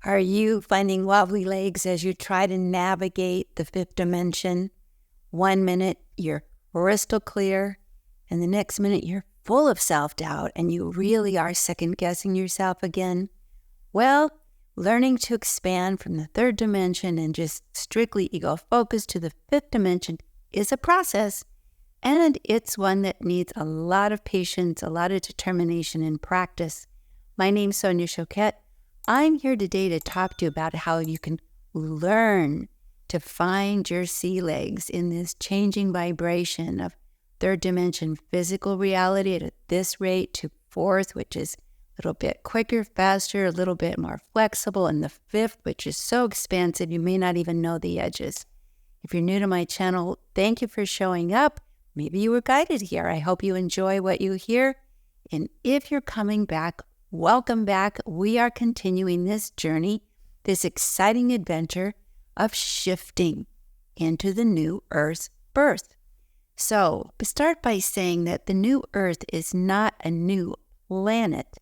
Are you finding wobbly legs as you try to navigate the fifth dimension? 1 minute, you're crystal clear, and the next minute, you're full of self-doubt, and you really are second-guessing yourself again? Well, learning to expand from the third dimension and just strictly ego-focused to the fifth dimension is a process, and it's one that needs a lot of patience, a lot of determination and practice. My name's Sonia Choquette. I'm here today to talk to you about how you can learn to find your sea legs in this changing vibration of third dimension physical reality at this rate to fourth, which is a little bit quicker, faster, a little bit more flexible, and the fifth, which is so expansive you may not even know the edges. If you're new to my channel, thank you for showing up. Maybe you were guided here. I hope you enjoy what you hear. And if you're coming back, welcome back. We are continuing this journey, this exciting adventure of shifting into the new Earth's birth. So, start by saying that the new Earth is not a new planet.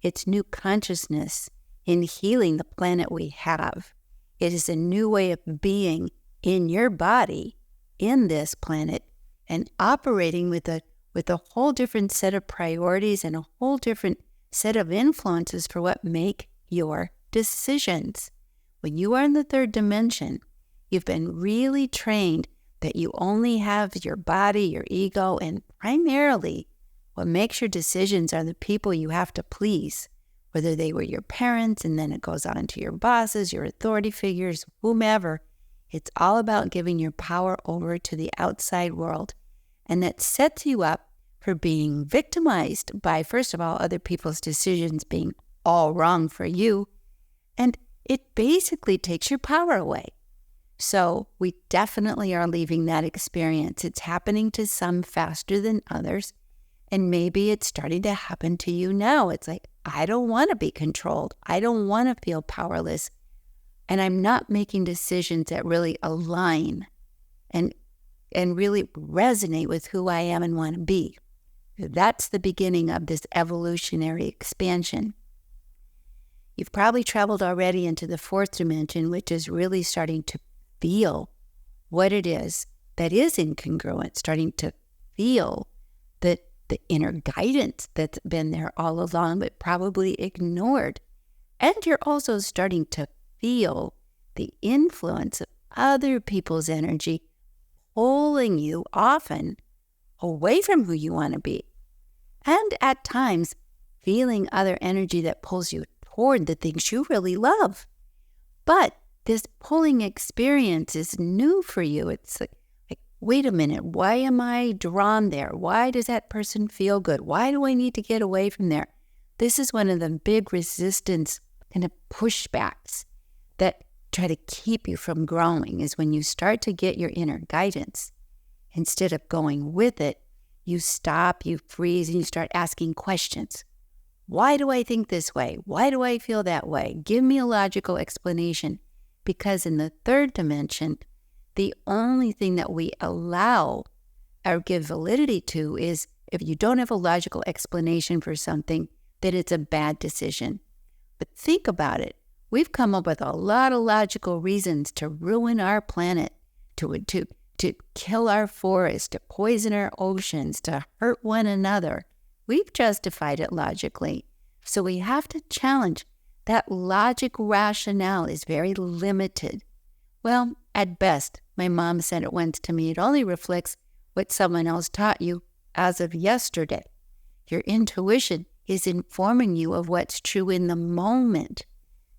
It's new consciousness in healing the planet we have. It is a new way of being in your body, in this planet, and operating with a whole different set of priorities and a whole different set of influences for what make your decisions. When you are in the third dimension, you've been really trained that you only have your body, your ego, and primarily what makes your decisions are the people you have to please, whether they were your parents, and then it goes on to your bosses, your authority figures, whomever. It's all about giving your power over to the outside world. And that sets you up for being victimized by, first of all, other people's decisions being all wrong for you. And it basically takes your power away. So we definitely are leaving that experience. It's happening to some faster than others. And maybe it's starting to happen to you now. It's like, I don't want to be controlled. I don't want to feel powerless. And I'm not making decisions that really align and really resonate with who I am and want to be. That's the beginning of this evolutionary expansion. You've probably traveled already into the fourth dimension, which is really starting to feel what it is that is incongruent, starting to feel the inner guidance that's been there all along, but probably ignored. And you're also starting to feel the influence of other people's energy pulling you often away from who you want to be. And at times, feeling other energy that pulls you toward the things you really love. But this pulling experience is new for you. It's like, wait a minute, why am I drawn there? Why does that person feel good? Why do I need to get away from there? This is one of the big resistance kind of pushbacks that try to keep you from growing, is when you start to get your inner guidance. Instead of going with it, you stop, you freeze, and you start asking questions. Why do I think this way? Why do I feel that way? Give me a logical explanation. Because in the third dimension, the only thing that we allow or give validity to is if you don't have a logical explanation for something, that it's a bad decision. But think about it. We've come up with a lot of logical reasons to ruin our planet, to kill our forests, to poison our oceans, to hurt one another. We've justified it logically. So we have to challenge that logic rationale is very limited. Well, at best, my mom said it once to me, it only reflects what someone else taught you as of yesterday. Your intuition is informing you of what's true in the moment.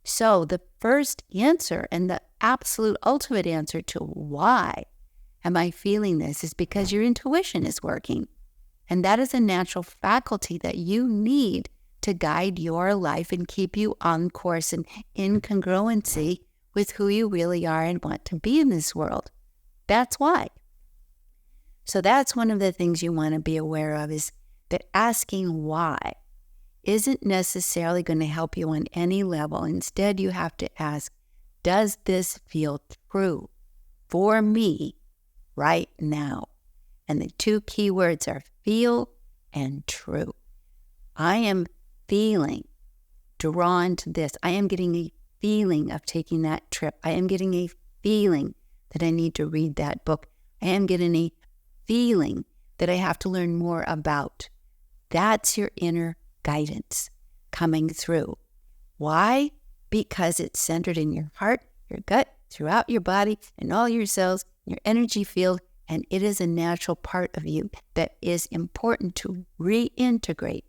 So the first answer and the absolute ultimate answer to why am I feeling this is because your intuition is working. And that is a natural faculty that you need to guide your life and keep you on course and in congruency with who you really are and want to be in this world. That's why. So that's one of the things you want to be aware of, is that asking why isn't necessarily going to help you on any level. Instead, you have to ask, does this feel true for me right now? And the two key words are feel and true. I am feeling drawn to this. I am getting a feeling of taking that trip. I am getting a feeling that I need to read that book. I am getting a feeling that I have to learn more about. That's your inner guidance coming through. Why? Because it's centered in your heart, your gut, throughout your body, and all your cells, your energy field, and it is a natural part of you that is important to reintegrate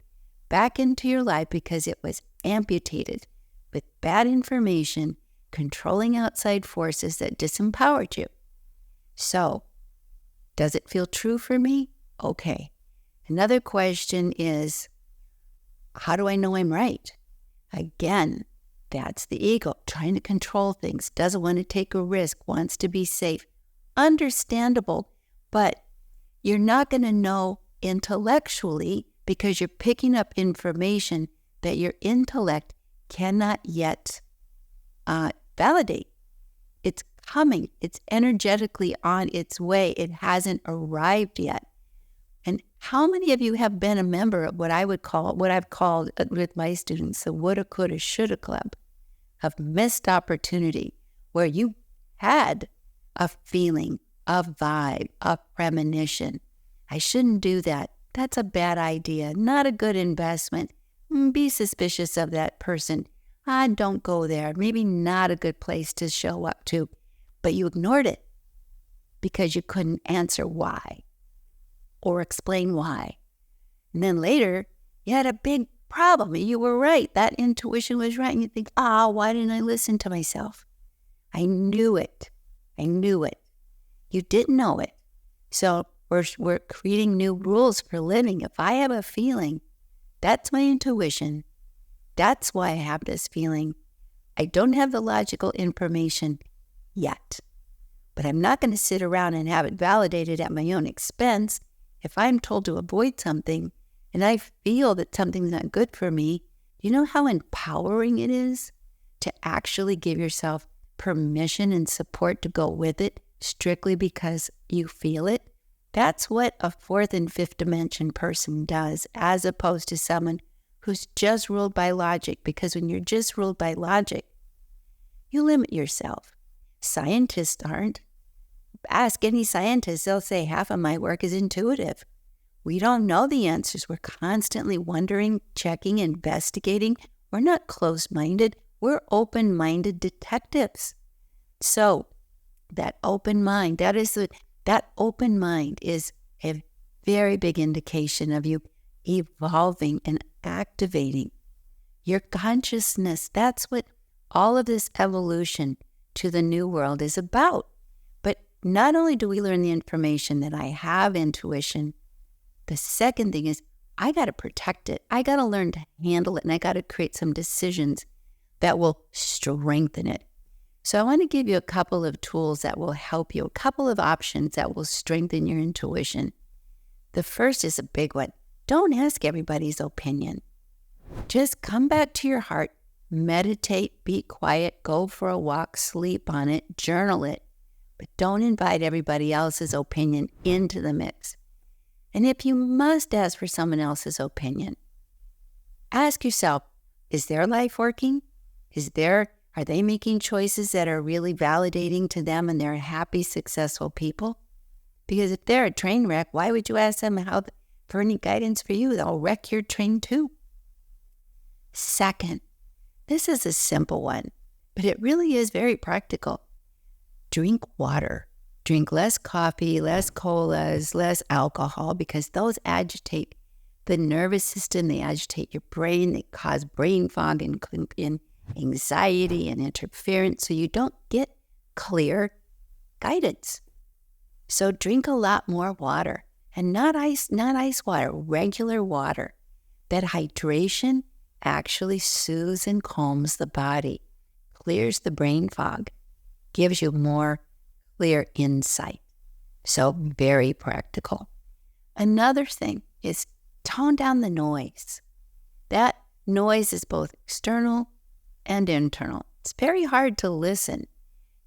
back into your life because it was amputated with bad information, controlling outside forces that disempowered you. So, does it feel true for me? Okay. Another question is, how do I know I'm right? Again, that's the ego, trying to control things, doesn't want to take a risk, wants to be safe. Understandable, but you're not going to know intellectually because you're picking up information that your intellect cannot yet validate. It's coming. It's energetically on its way. It hasn't arrived yet. And how many of you have been a member of what I've called with my students, the woulda, coulda, shoulda club of missed opportunity, where you had a feeling, a vibe, a premonition. I shouldn't do that. That's a bad idea. Not a good investment. Be suspicious of that person. Don't go there. Maybe not a good place to show up to. But you ignored it because you couldn't answer why or explain why. And then later, you had a big problem. You were right. That intuition was right. And you think, why didn't I listen to myself? I knew it. You didn't know it. So we're creating new rules for living. If I have a feeling, that's my intuition. That's why I have this feeling. I don't have the logical information yet. But I'm not going to sit around and have it validated at my own expense. If I'm told to avoid something and I feel that something's not good for me, you know how empowering it is to actually give yourself permission and support to go with it strictly because you feel it? That's what a fourth and fifth dimension person does, as opposed to someone who's just ruled by logic. Because when you're just ruled by logic, you limit yourself. Scientists aren't. Ask any scientist, they'll say half of my work is intuitive. We don't know the answers. We're constantly wondering, checking, investigating. We're not closed-minded. We're open-minded detectives. So that open mind, that open mind is a very big indication of you evolving and activating your consciousness. That's what all of this evolution to the new world is about. But not only do we learn the information that I have intuition, the second thing is I got to protect it. I got to learn to handle it, and I got to create some decisions that will strengthen it. So I want to give you a couple of tools that will help you, a couple of options that will strengthen your intuition. The first is a big one. Don't ask everybody's opinion. Just come back to your heart, meditate, be quiet, go for a walk, sleep on it, journal it, but don't invite everybody else's opinion into the mix. And if you must ask for someone else's opinion, ask yourself, is their life working? Are they making choices that are really validating to them and they're happy, successful people? Because if they're a train wreck, why would you ask them for any guidance for you? They'll wreck your train too. Second, this is a simple one, but it really is very practical. Drink water. Drink less coffee, less colas, less alcohol, because those agitate the nervous system. They agitate your brain. They cause brain fog and anxiety and interference, so you don't get clear guidance. So drink a lot more water, and not ice water, regular water. That hydration actually soothes and calms the body, clears the brain fog, gives you more clear insight. So very practical. Another thing is tone down the noise. That noise is both external and internal. It's very hard to listen.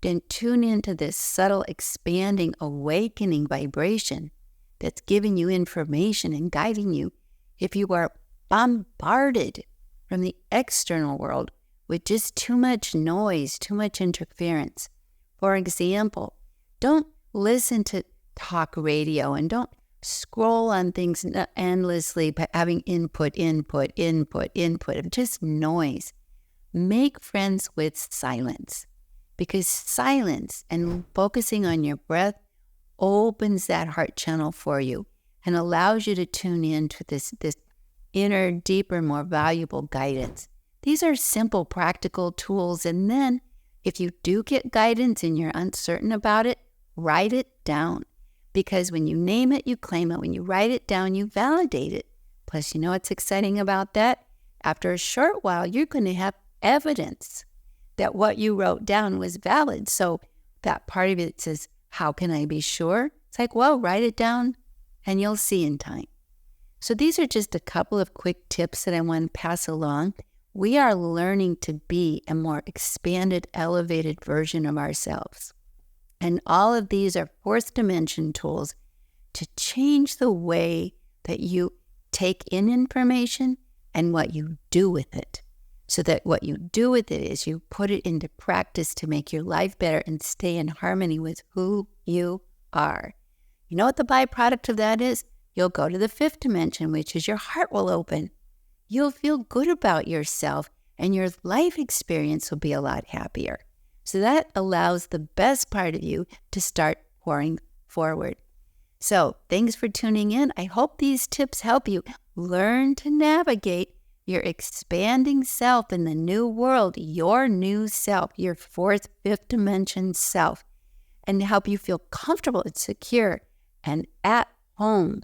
Then tune into this subtle, expanding, awakening vibration that's giving you information and guiding you. If you are bombarded from the external world with just too much noise, too much interference. For example, don't listen to talk radio and don't scroll on things endlessly by having input of just noise. Make friends with silence, because silence and focusing on your breath opens that heart channel for you and allows you to tune into this inner, deeper, more valuable guidance. These are simple, practical tools. And then if you do get guidance and you're uncertain about it, write it down. Because when you name it, you claim it. When you write it down, you validate it. Plus, you know what's exciting about that? After a short while, you're going to have evidence that what you wrote down was valid. So that part of it says, how can I be sure? It's like, well, write it down and you'll see in time. So these are just a couple of quick tips that I want to pass along. We are learning to be a more expanded, elevated version of ourselves. And all of these are fourth dimension tools to change the way that you take in information and what you do with it. So that what you do with it is you put it into practice to make your life better and stay in harmony with who you are. You know what the byproduct of that is? You'll go to the fifth dimension, which is your heart will open. You'll feel good about yourself and your life experience will be a lot happier. So that allows the best part of you to start pouring forward. So thanks for tuning in. I hope these tips help you learn to navigate your expanding self in the new world, your new self, your fourth, fifth dimension self, and help you feel comfortable and secure and at home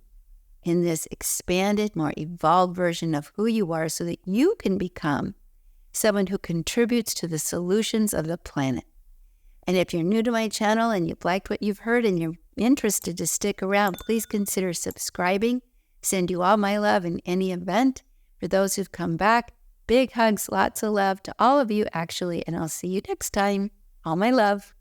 in this expanded, more evolved version of who you are so that you can become someone who contributes to the solutions of the planet. And if you're new to my channel and you've liked what you've heard and you're interested to stick around, please consider subscribing. Send you all my love in any event. For those who've come back, big hugs, lots of love to all of you, actually, and I'll see you next time. All my love.